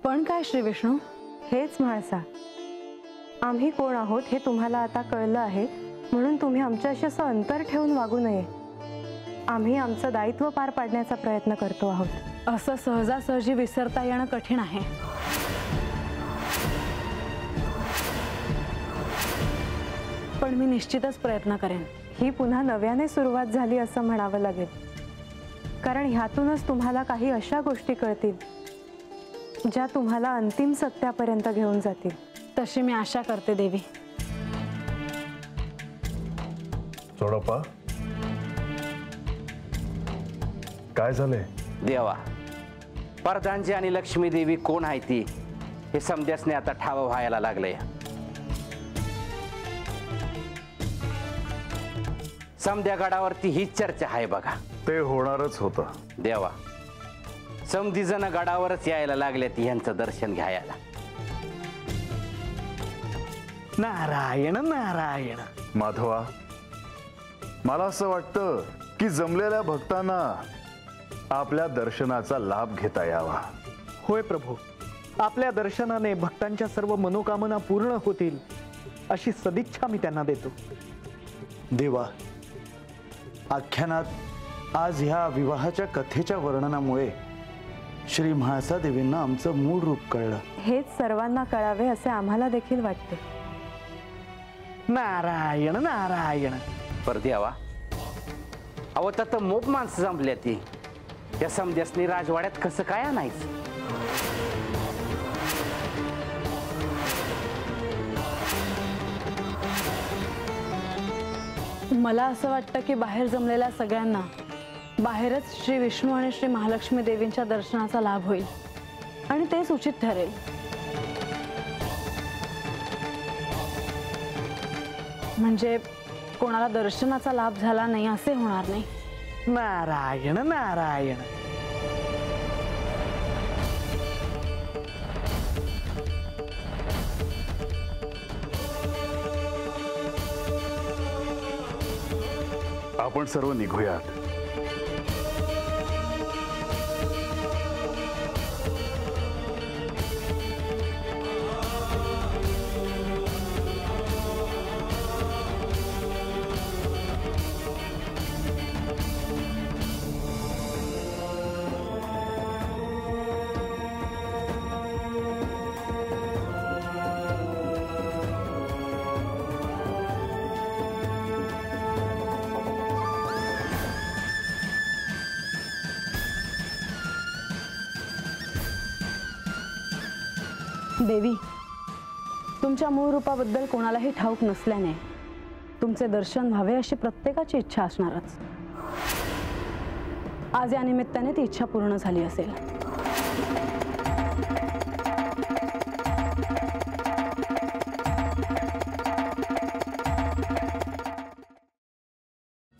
पण काय श्री विष्णू? हेच म्हाळसा, आम्ही कोण आहोत हे तुम्हाला आता कळलं आहे, म्हणून तुम्ही आमच्याशी असं अंतर ठेवून वागू नये. आम्ही आमचं दायित्व पार पाडण्याचा प्रयत्न करतो आहोत. असं सहजासहजी विसरता येणं कठीण आहे. पण मी निश्चितच प्रयत्न करेन. ही पुन्हा नव्याने सुरुवात झाली असं म्हणावं लागेल, कारण ह्यातूनच तुम्हाला काही अशा गोष्टी कळतील ज्या तुम्हाला अंतिम सत्यापर्यंत घेऊन जातील. तशी मी आशा करते देवी. चोडप्पा, काय झालंय? देवा, प्रधानजी आणि लक्ष्मी देवी कोण आहे ती हे समजण्याने आता ठाव व्हायला लागलंय. समध्या गडावरती हीच चर्चा आहे बघा. ते होणारच होतं. देवा, समधी जण गडावरच यायला लागले ती यांचं दर्शन घ्यायला. नारायण नारायण. माधवा, मला असं वाटतं की जमलेल्या भक्तांना आपल्या दर्शनाचा लाभ घेता यावा. होय प्रभू, आपल्या दर्शनाने भक्तांच्या सर्व मनोकामना पूर्ण होतील अशी सदिच्छा मी त्यांना देतो. देवा, आख्यानात आज ह्या विवाहाच्या कथेच्या वर्णनामुळे श्री म्हाळसा देवींना आमचं मूळ रूप कळलं. हेच सर्वांना कळावे असे आम्हाला देखील वाटते. नारायण नारायण. पर देवा, अहो तर मोप माणसं जमल्या ती त्या समध्यासनी राजवाड्यात कसं काय आणायचं? मला असं वाटतं की बाहेर जमलेल्या सगळ्यांना बाहेरच श्री विष्णू आणि श्री महालक्ष्मी देवींच्या दर्शनाचा लाभ होईल आणि तेच उचित ठरेल. म्हणजे कोणाला दर्शनाचा लाभ झाला नाही असे होणार नाही. नारायण नारायण. आपण सर्व निघूयात. देवी, तुमच्या मूळ रूपाबद्दल कोणालाही ठाऊक नसल्याने तुमचे दर्शन व्हावे अशी प्रत्येकाची इच्छा असणारच. आज या निमित्ताने ती इच्छा पूर्ण झाली असेल.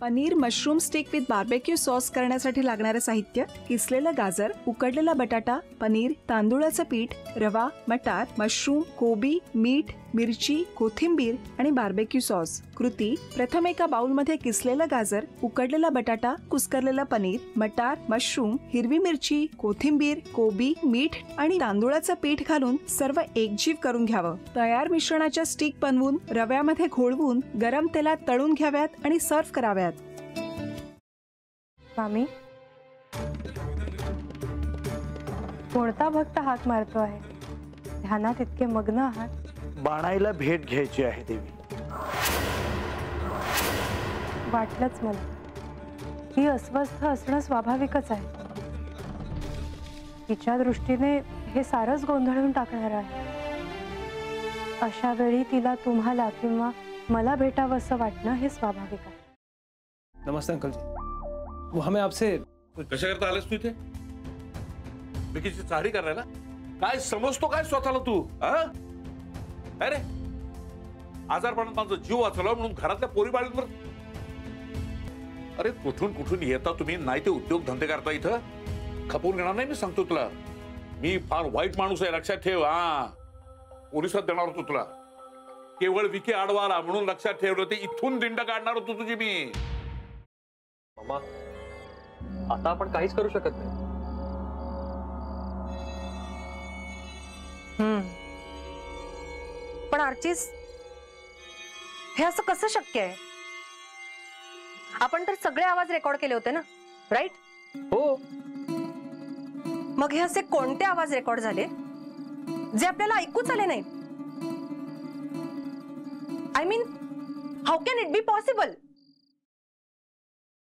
Paneer mushroom stick with barbecue sauce करण्यासाठी लागणारे साहित्य: किसलेलं गाजर, उकडलेला बटाटा, पनीर, तांदूळाचं पीठ, रवा, मटार, मशरूम, कोबी, मीठ, मिरची, कोथिंबीर आणि बार्बेक्यू सॉस. कृती: प्रथम एका बाउलमध्ये किसलेलं गाजर, उकडलेला बटाटा, कुस्करलेलं पनीर, मटार, मशरूम, हिरवी मिरची, कोथिंबीर, कोबी, मीठ आणि तांदूळाचं पीठ घालून सर्व एकजीव करून घ्यावं. तयार मिश्रणाच्या स्टिक बनवून रव्यामध्ये घोळवून गरम तेलात तळून घ्याव्यात आणि सर्व्ह कराव्यात. स्वामी, कोणता भक्त हाक मारतो आहे? ध्यानात इतके मग्न आहात. बाणाईला भेट घ्यायची आहे देवी. वाटलंच मला. ही अस्वस्थ असणं स्वाभाविकच आहे. तिच्या दृष्टीने हे सारंच गोंधळून टाकणार आहे. अशा वेळी तिला तुम्हाला किंवा मला भेटावं असं वाटणं हे स्वाभाविक आहे. नमस्ते अंकल जी. वो हमें आपसे कशा करता आलेस तू इथे? बिकीची चारी करायला? काय समजतो काय स्वतःला तू? अरे आजारपणात माझा जीव वाचला म्हणून घरातल्या पोरी बाळींवर. अरे कुठून कुठून येता तुम्ही, नाही ते उद्योग धंदे करता इथं. खपवून घेणार नाही मी सांगतो तुला. मी फार वाईट माणूस आहे, लक्षात ठेव. पोलिसात देणार होतो तुला. केवळ विके आडवा आला म्हणून लक्षात ठेवलं, ते इथून दिंड काढणार होतो तुझी मी. मामा, आता आपण काहीच करू शकत नाही. पण आर्चिस, हे असं कसं शक्य आहे? आपण तर सगळे आवाज रेकॉर्ड केले होते ना, राईट? हो. मग हे असे कोणते आवाज रेकॉर्ड झाले जे आपल्याला ऐकूच आले नाहीत? I mean, how can it be possible?